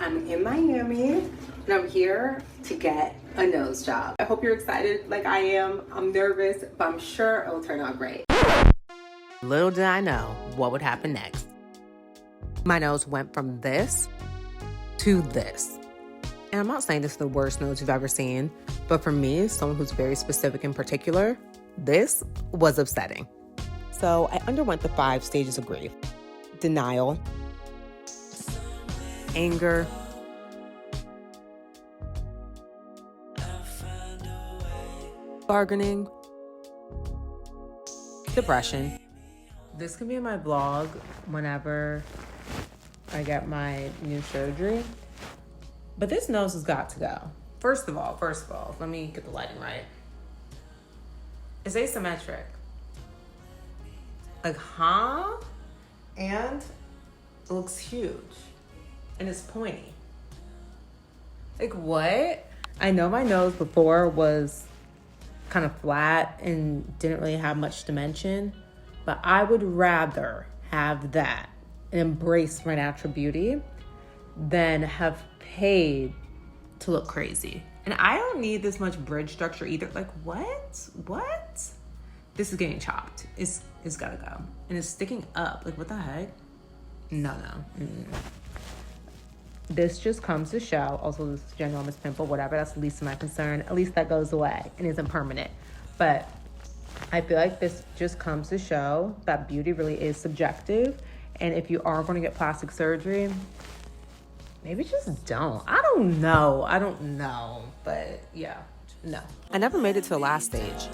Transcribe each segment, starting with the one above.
I'm in Miami and I'm here to get a nose job. I hope you're excited like I am. I'm nervous, but I'm sure it'll turn out great. Little did I know what would happen next. My nose went from this to this. And I'm not saying this is the worst nose you've ever seen, but for me, someone who's very specific in particular, this was upsetting. So I underwent the 5 stages of grief: denial, anger, bargaining, depression. This can be in my blog whenever I get my new surgery. But this nose has got to go. First of all, let me get the lighting right. It's asymmetric. Like, huh? And it looks huge. And it's pointy. Like, what? I know my nose before was kind of flat and didn't really have much dimension, but I would rather have that and embrace my natural beauty than have paid to look crazy. And I don't need this much bridge structure either. Like, what? This is getting chopped. It's gotta go. And it's sticking up. Like, what the heck? No. This just comes to show, also this ginormous pimple, whatever, that's the least of my concern. At least that goes away and isn't permanent. But I feel like this just comes to show that beauty really is subjective. And if you are going to get plastic surgery, maybe just don't. I don't know. But yeah, no. I never made it to the last stage,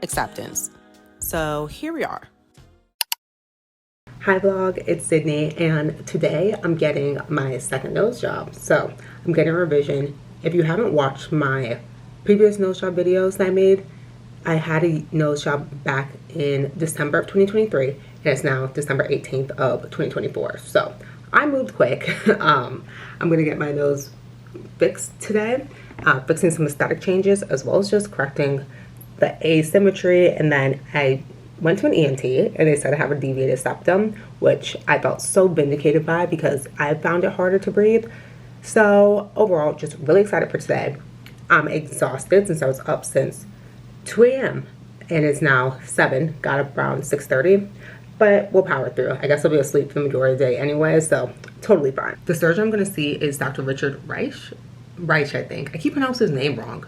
acceptance. So here we are. Hi vlog, it's Sydney, and today I'm getting my second nose job. So I'm getting a revision. If you haven't watched my previous nose job videos that I made, I had a nose job back in December of 2023, and it's now December 18th of 2024. So I moved quick. I'm gonna get my nose fixed today, fixing some aesthetic changes as well as just correcting the asymmetry. And then I went to an ENT and they said I have a deviated septum, which I felt so vindicated by because I found it harder to breathe. So overall, just really excited for today. I'm exhausted since I was up since 2 a.m. and it's now 7, got up around 6:30, but we'll power through. I guess I'll be asleep for the majority of the day anyway, so totally fine. The surgeon I'm gonna see is Dr. Richard Reish, I think. I keep pronouncing his name wrong.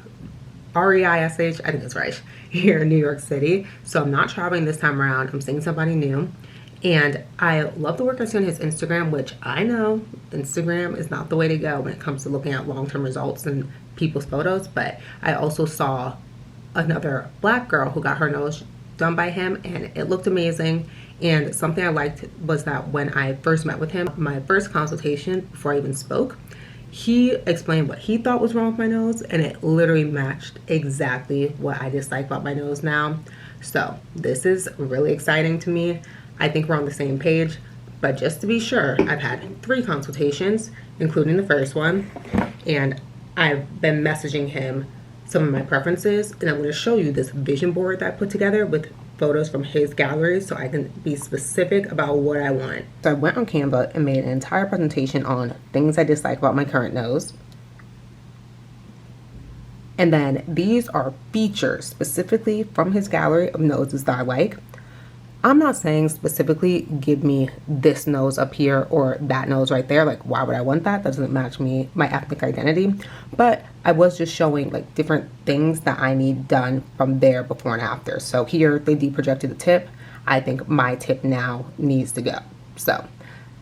R-E-I-S-H, I think it's Reish, here in New York City. So I'm not traveling this time around. I'm seeing somebody new. And I love the work I see on his Instagram, which I know Instagram is not the way to go when it comes to looking at long-term results and people's photos. But I also saw another black girl who got her nose done by him, and it looked amazing. And something I liked was that when I first met with him, my first consultation before I even spoke, he explained what he thought was wrong with my nose, and it literally matched exactly what I dislike about my nose now. So this is really exciting to me. I think we're on the same page, but just to be sure, I've had 3 consultations, including the first one, and I've been messaging him some of my preferences, and I'm going to show you this vision board that I put together with photos from his gallery so I can be specific about what I want. So I went on Canva and made an entire presentation on things I dislike about my current nose. And then these are features specifically from his gallery of noses that I like. I'm not saying specifically give me this nose up here or that nose right there. Like, why would I want that? That doesn't match me, my ethnic identity. But I was just showing like different things that I need done from there before and after. So here they deprojected the tip. I think my tip now needs to go. So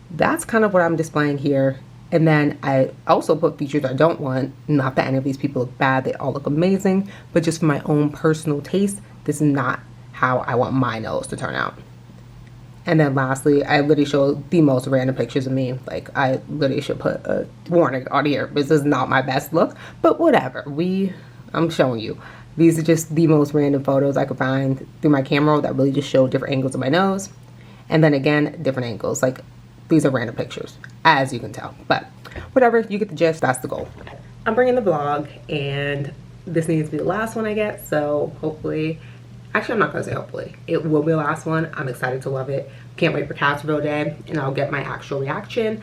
that's kind of what I'm displaying here. And then I also put features I don't want. Not that any of these people look bad. They all look amazing. But just for my own personal taste, this is not how I want my nose to turn out. And then lastly, I literally showed the most random pictures of me. Like, I literally should put a warning on here. This is not my best look, but whatever. I'm showing you. These are just the most random photos I could find through my camera that really just show different angles of my nose. And then again, different angles. Like, these are random pictures, as you can tell. But whatever, you get the gist, that's the goal. I'm bringing the vlog, and this needs to be the last one I get, so hopefully, actually I'm not gonna say hopefully, it will be the last one. I'm excited to love it. Can't wait for Cat's Reveal Day, and I'll get my actual reaction.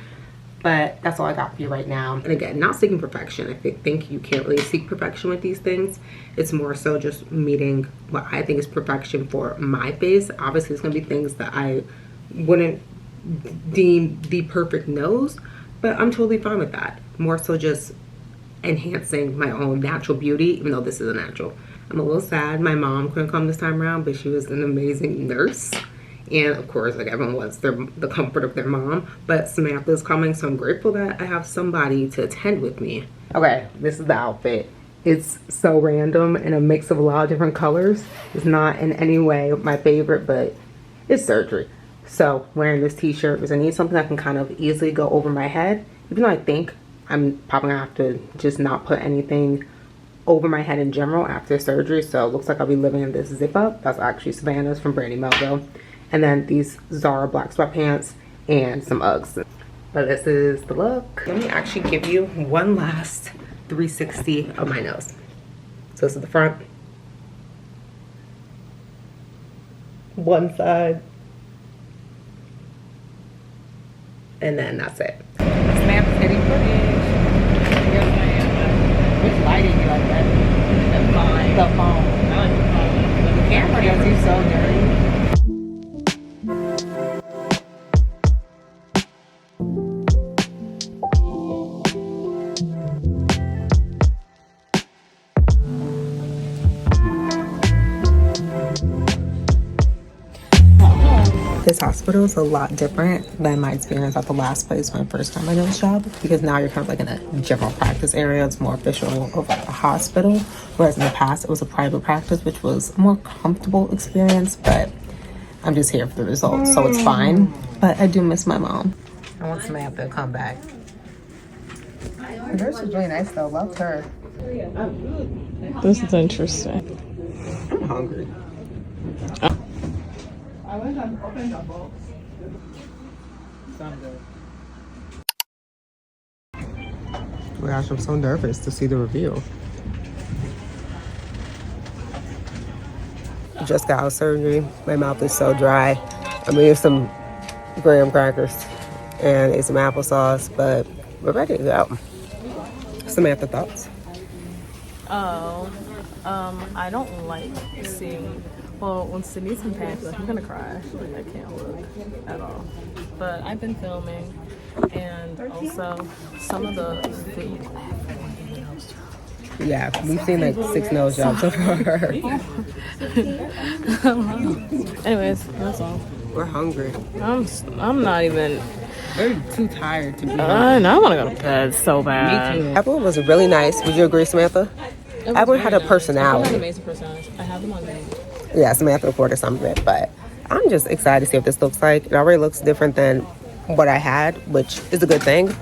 But that's all I got for you right now. And again, not seeking perfection. I think you can't really seek perfection with these things. It's more so just meeting what I think is perfection for my face. Obviously, it's gonna be things that I wouldn't deem the perfect nose, but I'm totally fine with that. More so just enhancing my own natural beauty, even though this is a natural. I'm a little sad my mom couldn't come this time around, but she was an amazing nurse. And of course, like everyone wants the comfort of their mom, but Samantha's coming, so I'm grateful that I have somebody to attend with me. Okay, this is the outfit. It's so random and a mix of a lot of different colors. It's not in any way my favorite, but it's surgery. So wearing this t-shirt because I need something that can kind of easily go over my head, even though I think I'm probably gonna have to just not put anything over my head in general after surgery. So it looks like I'll be living in this zip up. That's actually Savannah's from Brandy Melville. And then these Zara black sweatpants and some Uggs. But this is the look. Let me actually give you one last 360 of my nose. So this is the front. One side. And then that's it. Snap city footage. Which lighting you like that? The phone. I like the phone. The camera does you so dirty. This hospital is a lot different than my experience at the last place when I first got my nose job, because now you're kind of like in a general practice area. It's more official of like a hospital, whereas in the past it was a private practice, which was a more comfortable experience. But I'm just here for the results, so it's fine. But I do miss my mom. I want Samantha to come back. Hers is really nice though. Loved her. This is interesting. I'm hungry. I went and opened the box. Sound good. Oh my gosh, I'm so nervous to see the review. Just got out of surgery. My mouth is so dry. I'm gonna use some graham crackers and ate some applesauce, but we're ready to go. Samantha, thoughts? I don't like seeing. Well, when Sydney's in pain, I feel like I'm gonna cry. Like, I can't look at all. But I've been filming, and also some of the Yeah, we've seen like 6 nose jobs so far. Anyways, that's all. We're hungry. I'm not even. We're too tired to be And I want to go to bed so bad. Me too. Everyone was really nice. Would you agree, Samantha? Everyone had a personality. Everyone had amazing personalities. I have them on video. Yeah, Samantha recorded some of it, but I'm just excited to see what this looks like. It already looks different than what I had, which is a good thing.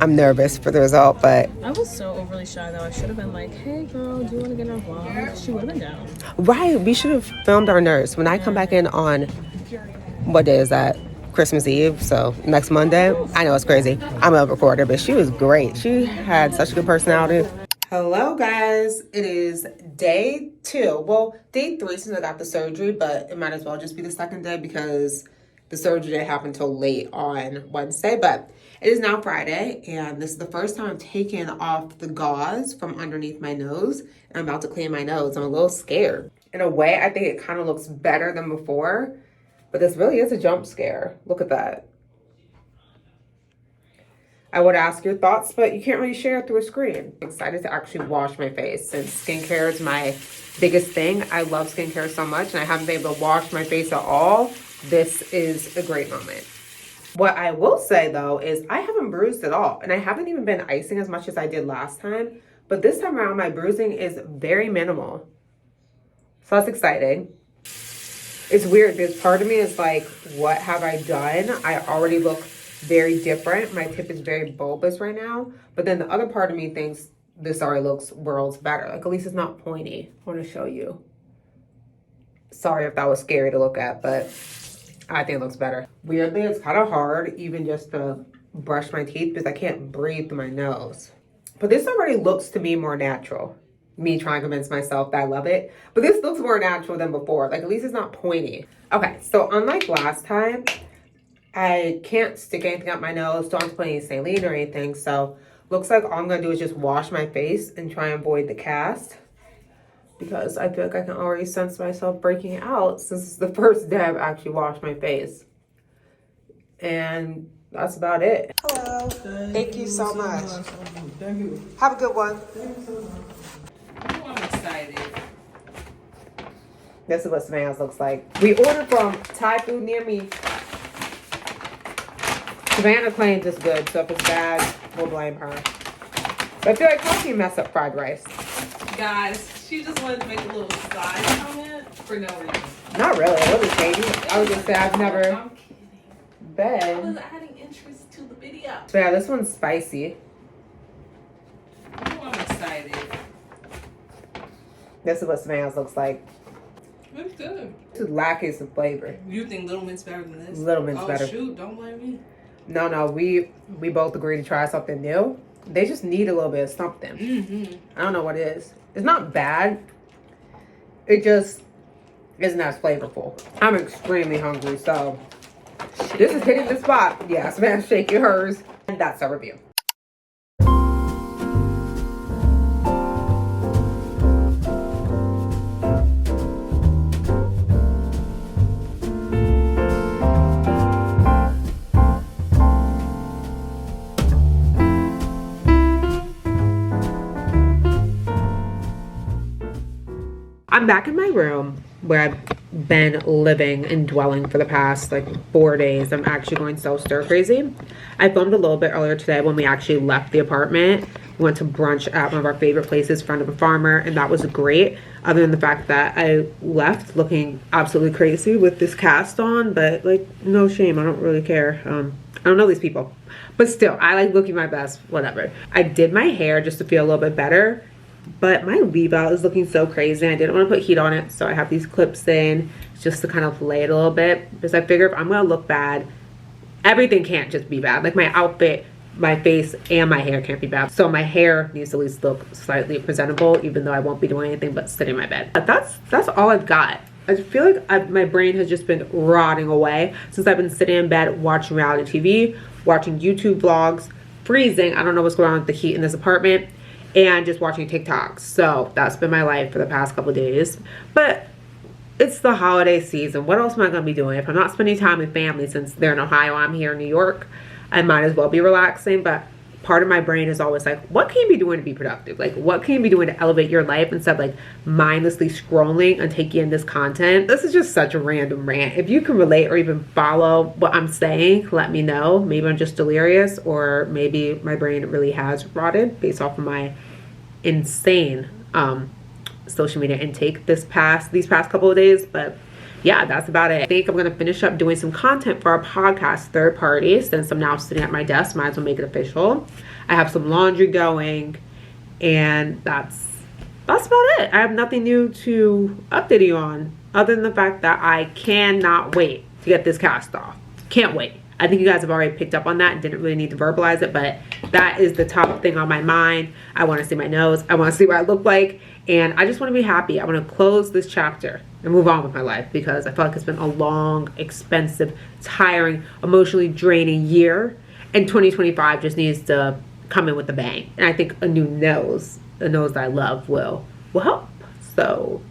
I'm nervous for the result, but... I was so overly shy, though. I should have been like, hey, girl, do you want to get in our vlog? She would have been down. Right, we should have filmed our nurse. When I come back in on... What day is that? Christmas Eve, so next Monday. I know it's crazy. I'm a recorder, but she was great. She had such a good personality. Hello guys, it is day 2. Well, day 3 since I got the surgery, but it might as well just be the second day because the surgery didn't happen until late on Wednesday. But it is now Friday, and this is the first time I've taken off the gauze from underneath my nose, and I'm about to clean my nose. I'm a little scared. In a way, I think it kind of looks better than before, but this really is a jump scare. Look at that. I would ask your thoughts, but you can't really share it through a screen. I'm excited to actually wash my face since skincare is my biggest thing. I love skincare so much, and I haven't been able to wash my face at all. This is a great moment. What I will say though is I haven't bruised at all, and I haven't even been icing as much as I did last time, but this time around my bruising is very minimal. So that's exciting. It's weird because part of me is like, what have I done? I already look very different. My tip is very bulbous right now, but then the other part of me thinks this already looks worlds better. Like, at least it's not pointy. I want to show you. Sorry if that was scary to look at, but I think it looks better. Weirdly, it's kind of hard even just to brush my teeth because I can't breathe through my nose. But this already looks to me more natural. Me trying to convince myself that I love it. But this looks more natural than before. Like, at least it's not pointy. Okay, so unlike last time, I can't stick anything up my nose, don't have to put any saline or anything, so looks like all I'm gonna do is just wash my face and try and avoid the cast, because I feel like I can already sense myself breaking out since it's the first day I've actually washed my face. And that's about it. Hello. Thank you so much. Have a good one. I'm excited. This is what Savannah's looks like. We ordered from Thai food near me. Savannah claims it's good, so if it's bad, we'll blame her. But I feel like how can you mess up fried rice? Guys, she just wanted to make a little side comment for no reason. Not really. It wasn't shady. I was just say I've never I'm kidding. I was been. adding interest to the video. So yeah, this one's spicy. I'm excited. This is what Savannah's looks like. It's good. It's lacking some flavor. You think Little Mint's better than this? Little Mint's better. Oh shoot, don't blame me. No, we both agreed to try something new. They just need a little bit of something. Mm-hmm. I don't know what it is. It's not bad. It just isn't as flavorful. I'm extremely hungry, so this is hitting the spot. Yeah, Savannah's shaking hers. And that's our review. I'm back in my room where I've been living and dwelling for the past like 4 days. I'm actually going so stir crazy. I filmed a little bit earlier today when we actually left the apartment. We went to brunch at one of our favorite places, Friend of a Farmer, and that was great. Other than the fact that I left looking absolutely crazy with this cast on, but like no shame, I don't really care. I don't know these people, but still, I like looking my best, whatever. I did my hair just to feel a little bit better. But my leave out is looking so crazy. I didn't want to put heat on it, so I have these clips in just to kind of lay it a little bit. Because I figure if I'm going to look bad, everything can't just be bad. Like my outfit, my face, and my hair can't be bad. So my hair needs to at least look slightly presentable, even though I won't be doing anything but sit in my bed. But that's all I've got. I feel like my brain has just been rotting away since I've been sitting in bed watching reality TV, watching YouTube vlogs, freezing. I don't know what's going on with the heat in this apartment. And just watching TikToks. So that's been my life for the past couple of days. But it's the holiday season. What else am I going to be doing? If I'm not spending time with family, since they're in Ohio, I'm here in New York, I might as well be relaxing. But part of my brain is always like, what can you be doing to be productive? Like, what can you be doing to elevate your life instead of like mindlessly scrolling and taking in this content? This is just such a random rant. If you can relate or even follow what I'm saying, let me know. Maybe I'm just delirious, or maybe my brain really has rotted based off of my insane social media intake these past couple of days. But yeah, that's about it. I think I'm going to finish up doing some content for our podcast, Third Party, since I'm now sitting at my desk. Might as well make it official. I have some laundry going, and that's about it. I have nothing new to update you on, other than the fact that I cannot wait to get this cast off. Can't wait. I think you guys have already picked up on that and didn't really need to verbalize it, but that is the top thing on my mind. I want to see my nose. I want to see what I look like, and I just want to be happy. I want to close this chapter and move on with my life, because I feel like it's been a long, expensive, tiring, emotionally draining year, and 2025 just needs to come in with a bang. And I think a new nose, a nose that I love, will help. So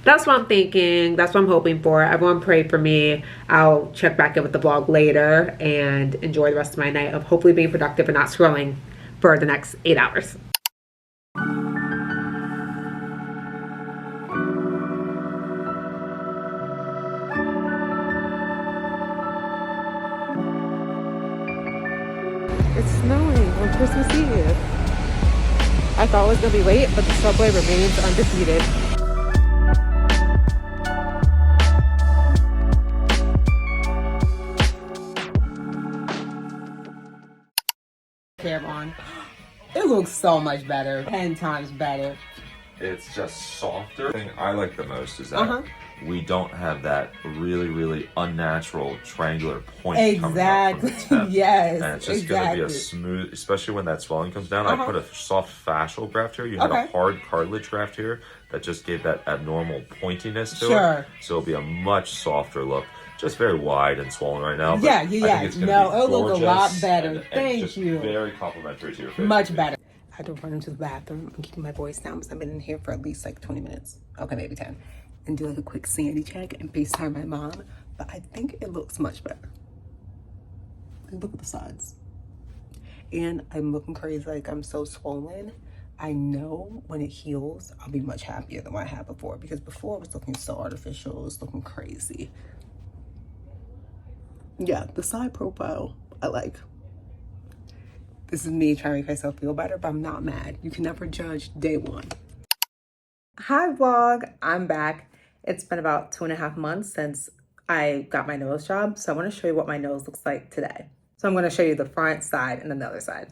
that's what I'm thinking. That's what I'm hoping for. Everyone pray for me. I'll check back in with the vlog later and enjoy the rest of my night of hopefully being productive and not scrolling for the next 8 hours. It's snowing on Christmas Eve. I thought it was going to be late, but the subway remains undefeated. Hair on. It looks so much better. 10 times better. It's just softer. The thing I like the most is that we don't have that really, really unnatural triangular point coming up from the tip. Yes. And it's just going to be a smooth, especially when that swelling comes down. I put a soft fascial graft here. You had a hard cartilage graft here that just gave that abnormal pointiness to it. So it'll be a much softer look. just very wide and swollen right now. But Yeah. I think it's gonna No, be it'll look a lot gorgeous better. and Thank just you. Very complimentary to your face. Much better. I had to run into the bathroom. I'm keeping my voice down because I've been in here for at least like 20 minutes. Okay, maybe 10. And do like a quick sanity check and FaceTime my mom. But I think it looks much better. Like, look at the sides. And I'm looking crazy, like I'm so swollen. I know when it heals, I'll be much happier than what I had before, because before it was looking so artificial, it was looking crazy. Yeah, the side profile, I like. This is me trying to make myself feel better, but I'm not mad. You can never judge day one. Hi vlog, I'm back. It's been about 2.5 months since I got my nose job, so I want to show you what my nose looks like today. So I'm going to show you the front, side, and then the other side.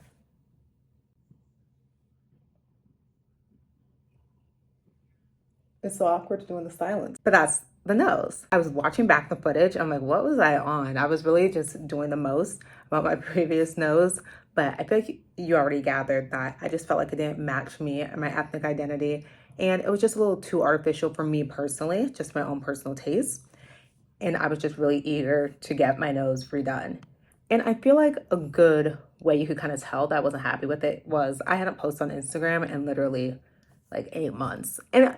It's so awkward doing the silence, but that's the nose. I was watching back the footage. I'm like, what was I on? I was really just doing the most about my previous nose, but I feel like you already gathered that I just felt like it didn't match me and my ethnic identity. And it was just a little too artificial for me personally, just my own personal taste. And I was just really eager to get my nose redone. And I feel like a good way you could kind of tell that I wasn't happy with it was I hadn't posted on Instagram in literally like 8 months. And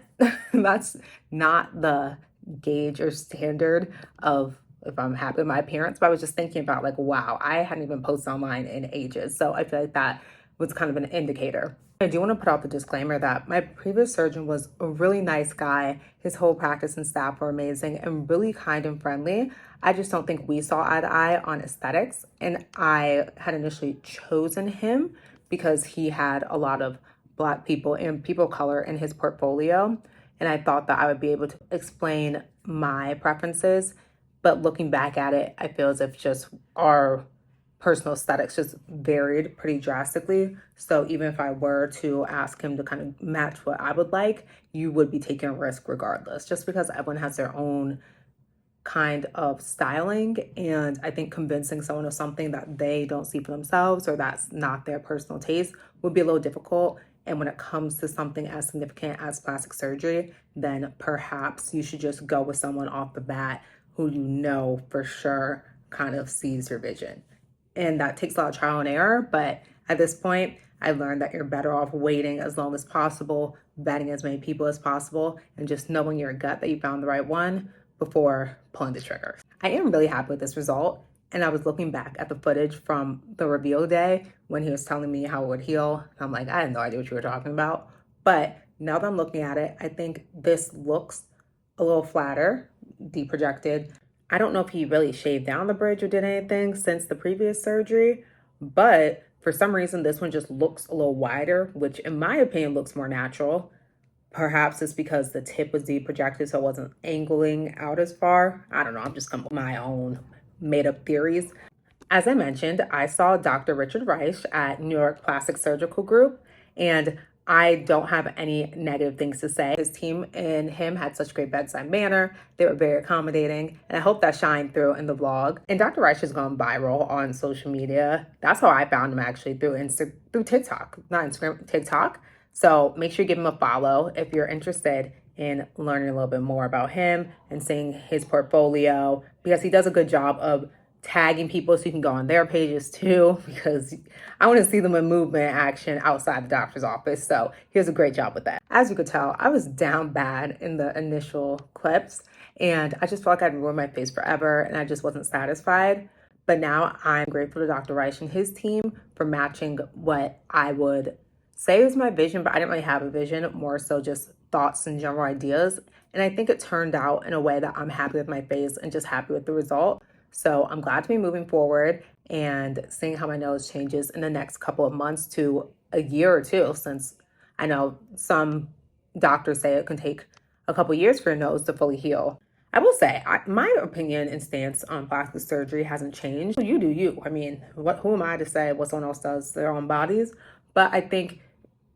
that's not the gauge or standard of if I'm happy with my appearance, but I was just thinking about like, wow, I hadn't even posted online in ages. So I feel like that was kind of an indicator. I do want to put out the disclaimer that my previous surgeon was a really nice guy. His whole practice and staff were amazing and really kind and friendly. I just don't think we saw eye to eye on aesthetics. And I had initially chosen him because he had a lot of Black people and people of color in his portfolio. And I thought that I would be able to explain my preferences. But looking back at it, I feel as if just our personal aesthetics just varied pretty drastically. So even if I were to ask him to kind of match what I would like, you would be taking a risk regardless, just because everyone has their own kind of styling. And I think convincing someone of something that they don't see for themselves or that's not their personal taste would be a little difficult. And when it comes to something as significant as plastic surgery, then perhaps you should just go with someone off the bat who you know for sure kind of sees your vision. And that takes a lot of trial and error, but at this point, I learned that you're better off waiting as long as possible, vetting as many people as possible, and just knowing your gut that you found the right one before pulling the trigger. I am really happy with this result. And I was looking back at the footage from the reveal day when he was telling me how it would heal. I'm like, I had no idea what you were talking about. But now that I'm looking at it, I think this looks a little flatter, deprojected. I don't know if he really shaved down the bridge or did anything since the previous surgery, but for some reason, this one just looks a little wider, which in my opinion looks more natural. Perhaps it's because the tip was deprojected, so it wasn't angling out as far. I don't know, I'm just coming up with my own made up theories. As I mentioned, I saw Dr. Richard Reish at New York Plastic Surgical Group, and I don't have any negative things to say. His team and him had such great bedside manner. They were very accommodating, and I hope that shined through in the vlog. And Dr. Reish has gone viral on social media. That's how I found him, actually, through TikTok, not Instagram, TikTok. So make sure you give him a follow if you're interested in learning a little bit more about him and seeing his portfolio, because he does a good job of tagging people so you can go on their pages too, because I want to see them in movement action outside the doctor's office. So he does a great job with that. As you could tell, I was down bad in the initial clips and I just felt like I'd ruined my face forever and I just wasn't satisfied. But now I'm grateful to Dr. Reish and his team for matching what I would say was my vision, but I didn't really have a vision, more so just thoughts and general ideas. And I think it turned out in a way that I'm happy with my face and just happy with the result. So I'm glad to be moving forward and seeing how my nose changes in the next couple of months to a year or two, since I know some doctors say it can take a couple years for your nose to fully heal. I will say, my opinion and stance on plastic surgery hasn't changed. You do you. I mean, who am I to say what someone else does to their own bodies? But I think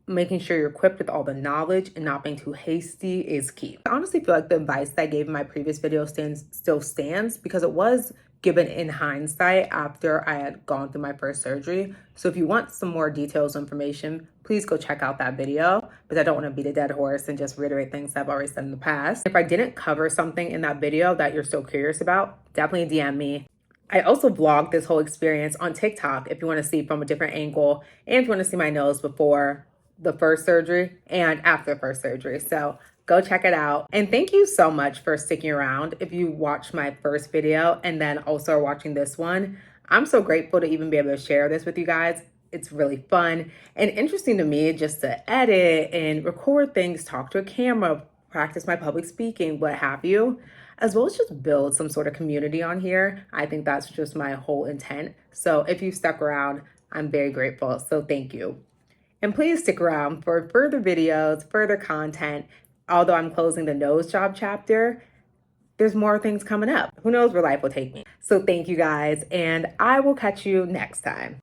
making sure you're equipped with all the knowledge and not being too hasty is key. I honestly feel like the advice that I gave in my previous video still stands, because it was given in hindsight after I had gone through my first surgery. So if you want some more details information, please go check out that video, because I don't want to beat a dead horse and just reiterate things I've already said in the past. If I didn't cover something in that video that you're still curious about, definitely DM me. I also vlogged this whole experience on TikTok if you want to see from a different angle, and if you want to see my nose before the first surgery and after the first surgery. So go check it out. And thank you so much for sticking around. If you watched my first video and then also are watching this one, I'm so grateful to even be able to share this with you guys. It's really fun and interesting to me just to edit and record things, talk to a camera, practice my public speaking, what have you, as well as just build some sort of community on here. I think that's just my whole intent. So if you stuck around, I'm very grateful. So thank you. And please stick around for further videos, further content. Although I'm closing the nose job chapter, there's more things coming up. Who knows where life will take me. So thank you guys, and I will catch you next time.